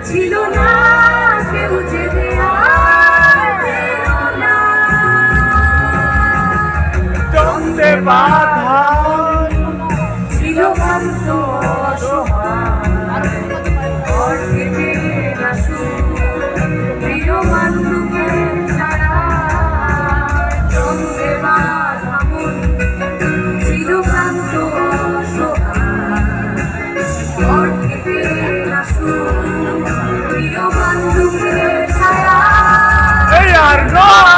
ছিল না কেউ যে দ্বন্দ্বে বাধা ছিল ভ্রান্ত প্রিয় বন্ধুকে ছাড়া দ্বন্দ্বে বাধা মন ছিল ভ্রান্ত প্রিয় বন্ধুকে ছাড়া আর নয়